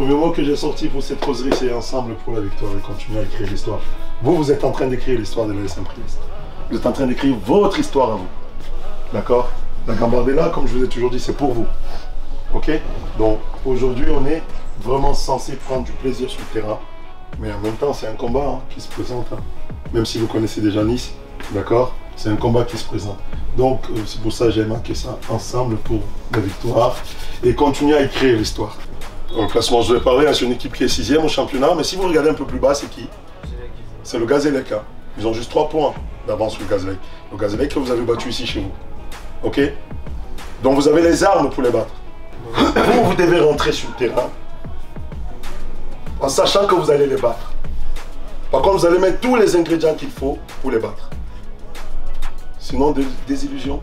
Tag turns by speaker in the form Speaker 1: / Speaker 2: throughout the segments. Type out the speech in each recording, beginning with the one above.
Speaker 1: premier mot que j'ai sorti pour cette causerie, c'est ensemble pour la victoire et continuer à écrire l'histoire. Vous, vous êtes en train d'écrire l'histoire de l'AS Priest. Vous êtes en train d'écrire votre histoire à vous. D'accord? La Gambardella, comme je vous ai toujours dit, c'est pour vous. Ok? Donc, aujourd'hui, on est vraiment censé prendre du plaisir sur le terrain. Mais en même temps, c'est un combat qui se présente. Même si vous connaissez déjà Nice, d'accord? C'est un combat qui se présente. Donc, c'est pour ça que j'ai marqué ça ensemble pour la victoire et continuer à écrire l'histoire. Dans le classement, je vais parler, c'est une équipe qui est 6e au championnat, mais si vous regardez un peu plus bas, c'est qui? C'est le Gazélec. Ils ont juste 3 points d'avance sur le Gazélec. Le Gazélec que vous avez battu ici chez vous. Ok? Donc, vous avez les armes pour les battre. Vous devez rentrer sur le terrain en sachant que vous allez les battre. Par contre, vous allez mettre tous les ingrédients qu'il faut pour les battre. Sinon, des illusions.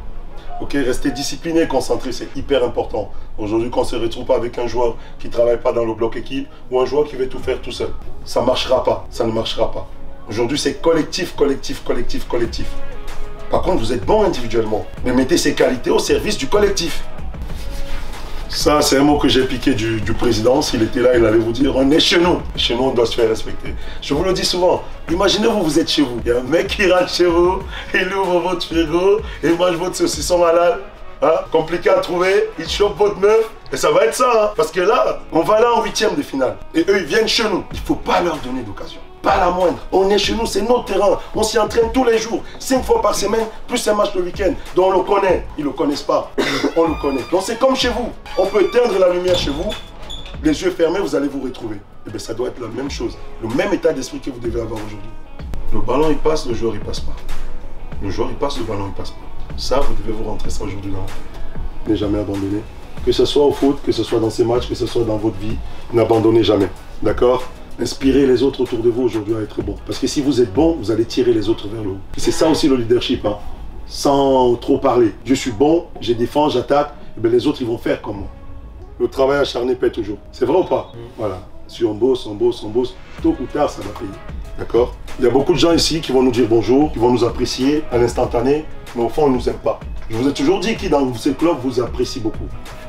Speaker 1: Ok, rester discipliné et concentré, c'est hyper important. Aujourd'hui, qu'on ne se retrouve pas avec un joueur qui ne travaille pas dans le bloc équipe ou un joueur qui veut tout faire tout seul. Ça ne marchera pas. Ça ne marchera pas. Aujourd'hui, c'est collectif, collectif, collectif, collectif. Par contre, vous êtes bon individuellement. Mais mettez ces qualités au service du collectif. Ça, c'est un mot que j'ai piqué du président. S'il était là, il allait vous dire, on est chez nous. Chez nous, on doit se faire respecter. Je vous le dis souvent. Imaginez-vous, vous êtes chez vous. Il y a un mec qui rentre chez vous, il ouvre votre frigo, il mange votre saucisson malade. Hein? Compliqué à trouver, il chope votre meuf. Et ça va être ça. Hein? Parce que là, on va là en 8e de finale. Et eux, ils viennent chez nous. Il ne faut pas leur donner d'occasion. Pas la moindre. On est chez nous, c'est notre terrain. On s'y entraîne tous les jours, 5 fois par semaine, plus un match le week-end. Donc on le connaît. Ils ne le connaissent pas. On le connaît. Donc c'est comme chez vous. On peut éteindre la lumière chez vous. Les yeux fermés, vous allez vous retrouver. Et bien ça doit être la même chose. Le même état d'esprit que vous devez avoir aujourd'hui. Le ballon il passe, le joueur il passe pas. Le joueur il passe, le ballon il passe pas. Ça, vous devez vous rentrer ça aujourd'hui là. Ne jamais abandonner. Que ce soit au foot, que ce soit dans ces matchs, que ce soit dans votre vie, n'abandonnez jamais. D'accord? Inspirez les autres autour de vous aujourd'hui à être bons. Parce que si vous êtes bon, vous allez tirer les autres vers le haut. C'est ça aussi le leadership, hein. Sans trop parler. Je suis bon, je défends, j'attaque, et bien les autres ils vont faire comme moi. Le travail acharné paie toujours. C'est vrai ou pas? Voilà. Si on bosse, on bosse, on bosse, tôt ou tard ça va payer. D'accord? Il y a beaucoup de gens ici qui vont nous dire bonjour, qui vont nous apprécier à l'instantané, mais au fond ils ne nous aiment pas. Je vous ai toujours dit qui dans ces clubs vous apprécie beaucoup.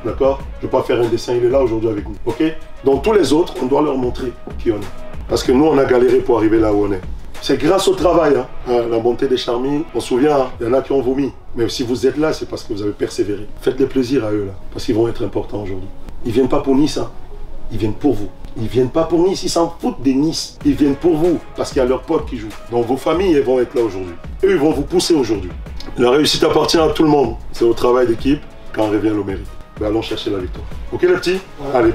Speaker 1: D'accord? Je ne vais pas faire un dessin, il est là aujourd'hui avec nous. Ok? Donc tous les autres, on doit leur montrer qui on est. Parce que nous, on a galéré pour arriver là où on est. C'est grâce au travail, hein. La montée des Charmilles. On se souvient, il y en a qui ont vomi. Mais si vous êtes là, c'est parce que vous avez persévéré. Faites-les plaisir à eux là, parce qu'ils vont être importants aujourd'hui. Ils ne viennent pas pour Nice, hein. Ils viennent pour vous. Ils ne viennent pas pour Nice, ils s'en foutent des Nice. Ils viennent pour vous, parce qu'il y a leurs potes qui jouent. Donc vos familles, elles vont être là aujourd'hui. Eux, ils vont vous pousser aujourd'hui. La réussite appartient à tout le monde. C'est au travail d'équipe quand on revient au mérite. Ben allons chercher la victoire. Ok les petits? Ouais. Allez.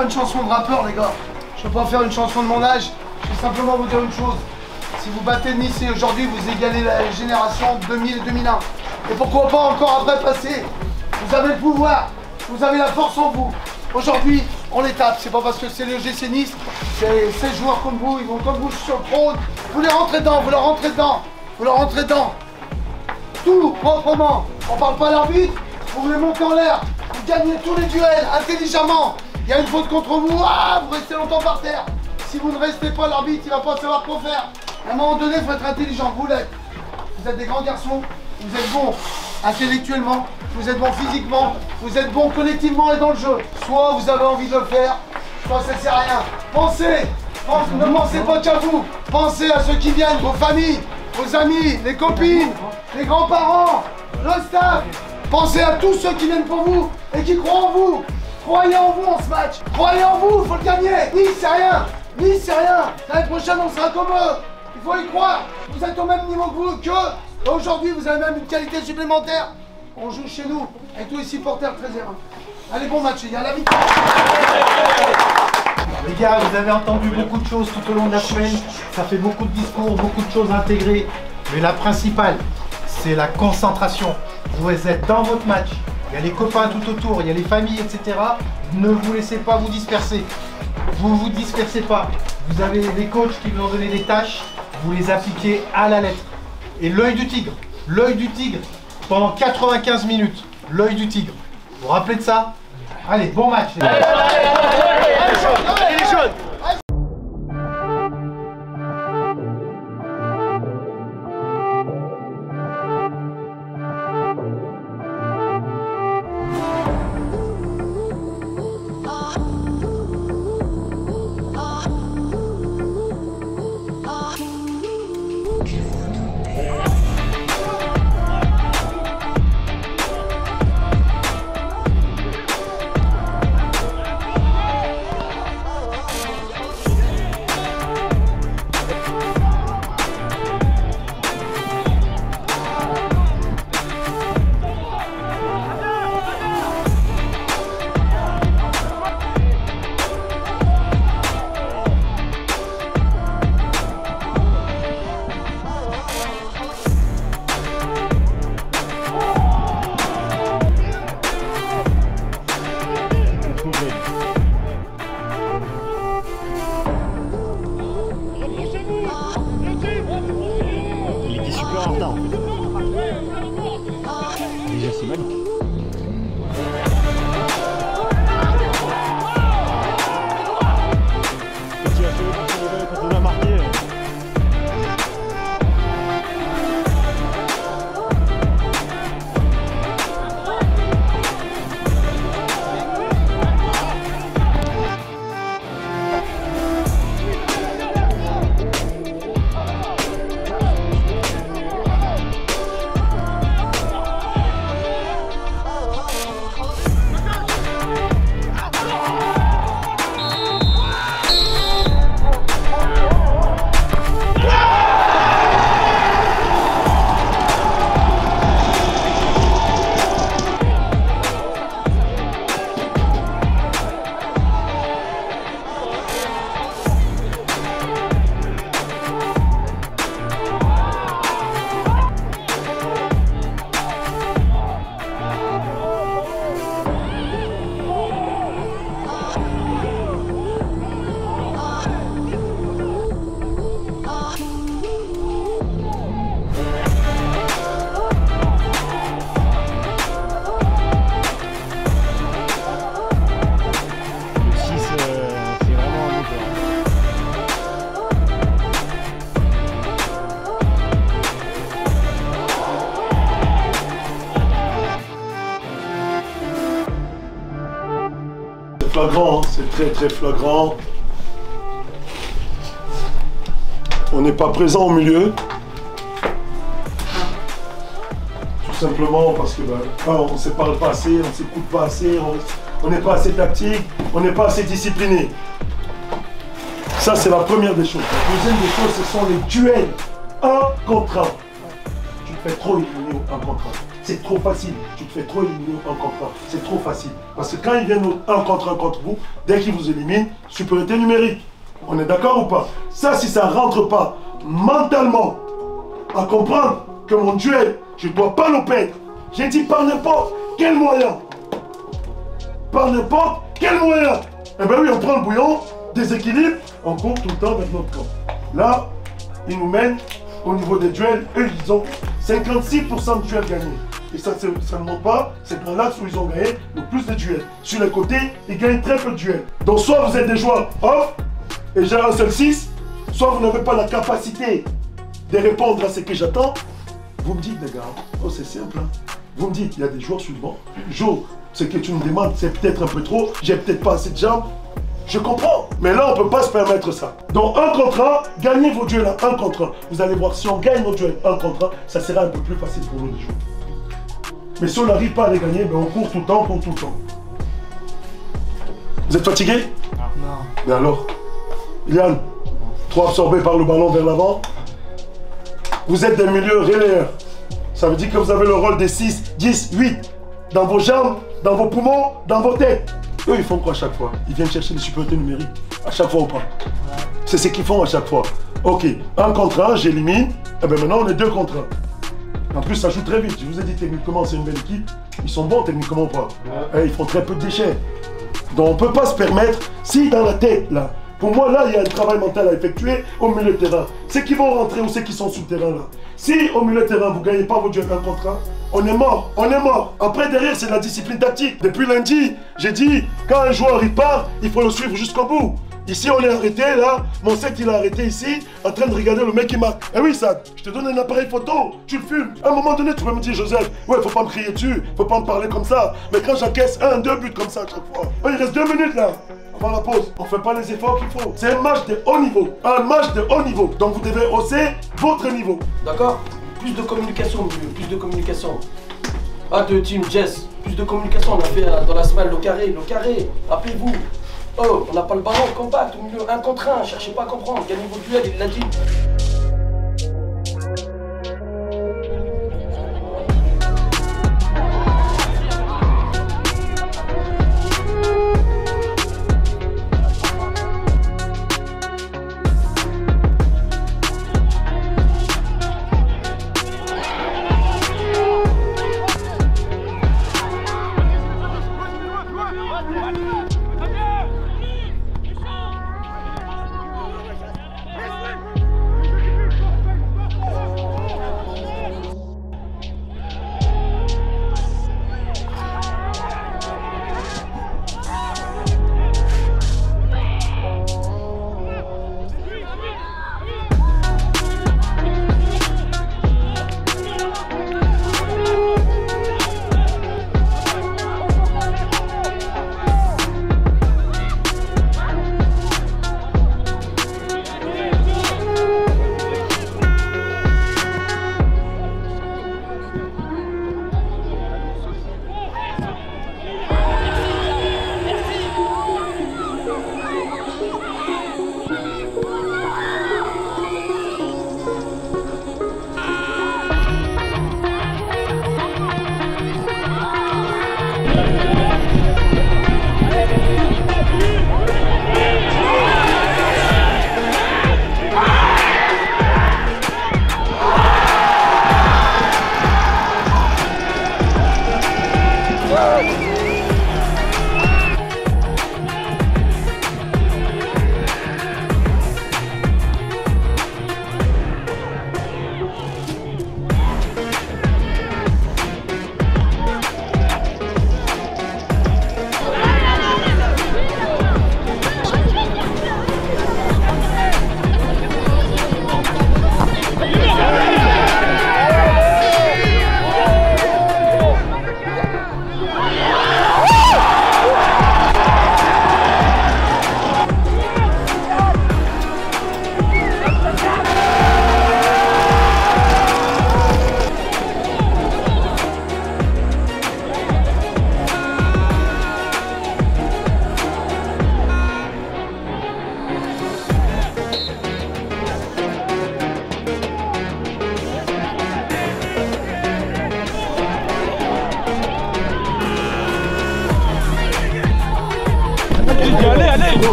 Speaker 2: Une chanson de rappeur les gars, je peux pas faire une chanson de mon âge, je vais simplement vous dire une chose, si vous battez Nice et aujourd'hui vous égalez la génération 2000-2001, Et pourquoi pas encore après passer. Vous avez le pouvoir, vous avez la force en vous. Aujourd'hui, on les tape, c'est pas parce que c'est le GC Nice, c'est 16 joueurs comme vous, ils vont comme vous sur le trône. Vous les rentrez dedans, vous leur rentrez dedans, vous leur rentrez dedans. Tout proprement. On parle pas à l'arbitre, vous les montez en l'air, vous gagnez tous les duels intelligemment. Il y a une faute contre vous, vous restez longtemps par terre. Si vous ne restez pas, l'arbitre, il va pas savoir quoi faire. À un moment donné, il faut être intelligent, vous l'êtes. Vous êtes des grands garçons, vous êtes bons intellectuellement, vous êtes bons physiquement, vous êtes bons collectivement et dans le jeu. Soit vous avez envie de le faire, soit ça ne sert à rien. Pensez, ne pensez pas qu'à vous. Pensez à ceux qui viennent, vos familles, vos amis, les copines, les grands-parents, le staff. Pensez à tous ceux qui viennent pour vous et qui croient en vous. Croyez en vous en ce match. Croyez en vous, il faut le gagner. Nice, c'est rien. Nice, c'est rien. L'année prochaine, on sera comme eux. Il faut y croire. Vous êtes au même niveau que vous, qu'eux. Aujourd'hui, vous avez même une qualité supplémentaire. On joue chez nous, avec tous les supporters 13-1. Allez, bon match, les gars, la victoire.
Speaker 3: Les gars, vous avez entendu beaucoup de choses tout au long de la semaine. Ça fait beaucoup de discours, beaucoup de choses intégrées. Mais la principale, c'est la concentration. Vous êtes dans votre match. Il y a les copains tout autour, il y a les familles, etc. Ne vous laissez pas vous disperser. Vous vous dispersez pas. Vous avez les coachs qui vous ont donné des tâches. Vous les appliquez à la lettre. Et l'œil du tigre, pendant 95 minutes, l'œil du tigre. Vous vous rappelez de ça? Allez, bon match les gars.
Speaker 4: Déjà c'est magnifique. Quand on a marqué.
Speaker 1: Flagrant, c'est très très flagrant. On n'est pas présent au milieu. Tout simplement parce que on ne se parle pas assez, on ne s'écoute pas assez, on n'est pas assez tactique, on n'est pas assez discipliné. Ça c'est la première des choses. La deuxième des choses, ce sont les duels 1 contre 1. Tu te fais trop éliminer au 1 contre 1. C'est trop facile. Tu te fais trop éliminer au 1 contre 1. C'est trop facile. Parce que quand ils viennent au 1 contre 1 contre vous, dès qu'ils vous éliminent, supériorité numérique. On est d'accord ou pas? Ça, si ça ne rentre pas mentalement à comprendre, que mon duel, je ne dois pas le perdre. J'ai dit par n'importe quel moyen. Par n'importe quel moyen. Eh bien oui, on prend le bouillon, déséquilibre, on court tout le temps avec notre camp. Là, ils nous mènent au niveau des duels. Eux, ils ont 56% de duels gagnés. Et ça ne montre pas, c'est dans l'axe où ils ont gagné le plus de duels. Sur les côtés, ils gagnent très peu de duels. Donc soit vous êtes des joueurs off, et j'ai un seul 6, soit vous n'avez pas la capacité de répondre à ce que j'attends. Vous me dites, les gars, oh c'est simple, hein. Vous me dites, il y a des joueurs sur le banc. Jo, ce que tu me demandes, c'est peut-être un peu trop, j'ai peut-être pas assez de jambes. Je comprends, mais là, on ne peut pas se permettre ça. Donc, 1 contre 1, gagnez vos duels à 1 contre 1. Vous allez voir, si on gagne nos duels 1 contre 1, ça sera un peu plus facile pour nous de jouer. Mais si on n'arrive pas à les gagner, ben on court tout le temps, on court tout le temps. Vous êtes fatigué?
Speaker 3: Non.
Speaker 1: Mais alors, Yann, trop absorbé par le ballon vers l'avant. Vous êtes des milieux relayeurs. Ça veut dire que vous avez le rôle des 6, 10, 8 dans vos jambes, dans vos poumons, dans vos têtes. Eux, ils font quoi à chaque fois? Ils viennent chercher les supériorités numériques. À chaque fois ou pas? C'est ce qu'ils font à chaque fois. Ok, 1 contre 1, j'élimine. Et bien maintenant, on est 2 contre 1. En plus, ça joue très vite. Je vous ai dit techniquement, c'est une belle équipe. Ils sont bons techniquement ou pas? Et ils font très peu de déchets. Donc on ne peut pas se permettre, si dans la tête, là, pour moi, là, il y a un travail mental à effectuer au milieu de terrain. Ceux qui vont rentrer ou ceux qui sont sous le terrain, là. Si au milieu de terrain, vous ne gagnez pas vos duels 1 contre 1, on est mort, on est mort. Après, derrière, c'est la discipline tactique. Depuis lundi, j'ai dit, quand un joueur il part, il faut le suivre jusqu'au bout. Ici, on est arrêté, là. Mon set, il est arrêté ici, en train de regarder le mec qui marque. Eh oui, ça, je te donne un appareil photo, tu le filmes. À un moment donné, tu peux me dire, Joseph, ouais, faut pas me crier dessus, faut pas me parler comme ça. Mais quand j'encaisse 1, 2 buts comme ça à chaque fois, oh, il reste 2 minutes, là. Avant la pause, on fait pas les efforts qu'il faut. C'est un match de haut niveau. Un match de haut niveau. Donc, vous devez hausser votre niveau.
Speaker 5: D'accord? Plus de communication, monsieur, plus de communication. Pas de team Jess, plus de communication. On a fait dans la semaine le carré, rappelez-vous. Oh, on n'a pas le ballon, compact, au milieu, 1 contre 1, cherchez pas à comprendre, gagnez vos duels, il l'a dit.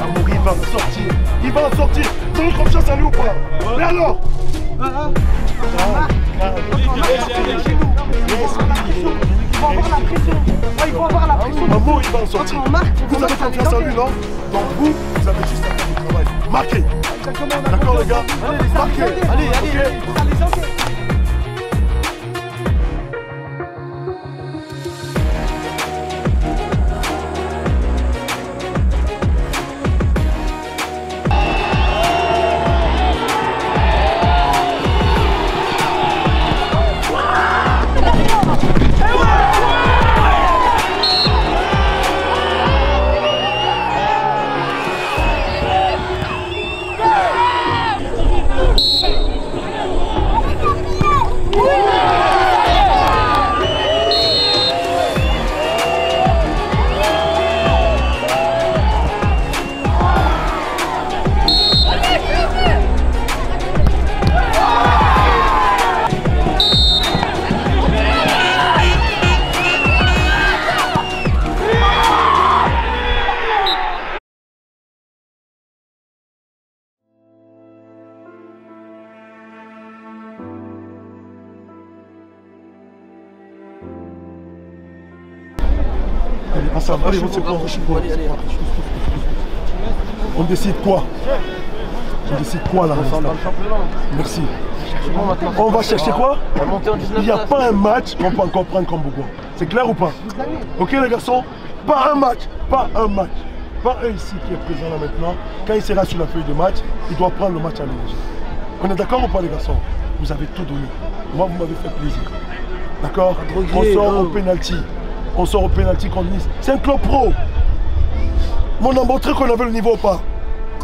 Speaker 1: Amaury va sortir. Il va en sortir. Vous avez confiance en lui ou pas? Mais alors? il va en sortir.
Speaker 6: Quand on marque,
Speaker 1: Vous avez confiance en lui, non? Donc vous avez juste à faire le travail. Marquez. D'accord les gars? Marquez.
Speaker 2: Allez, allez.
Speaker 1: Allez, ensemble, allez, on décide quoi? On décide quoi là? Merci. On va chercher quoi? Il n'y a pas un match qu'on peut encore prendre comme Bourgoin. C'est clair ou pas? Ok les garçons? Pas un match, pas un match. Pas un ici qui est présent là maintenant. Quand il sera sur la feuille de match, il doit prendre le match à l'énergie. On est d'accord ou pas les garçons? Vous avez tout donné. Moi vous m'avez fait plaisir. D'accord? On sort au penalty. On sort au penalty contre Nice. C'est un club pro. Mais on a montré qu'on avait le niveau ou pas.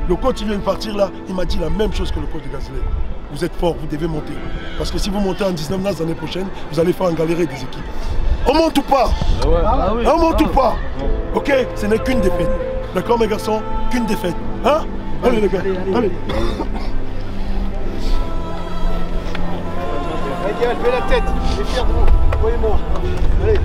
Speaker 1: Le coach il vient de partir là, il m'a dit la même chose que le coach de Gazelle. Vous êtes fort, vous devez monter. Parce que si vous montez en 19 nas l'année prochaine, vous allez faire en galérer des équipes. On monte ou pas? On monte ou pas? Ok, ce n'est qu'une défaite. D'accord mes garçons? Qu'une défaite. Hein? Allez les gars, allez.
Speaker 2: Allez, levez la tête, je suis fier de vous. Voyez-moi. Allez.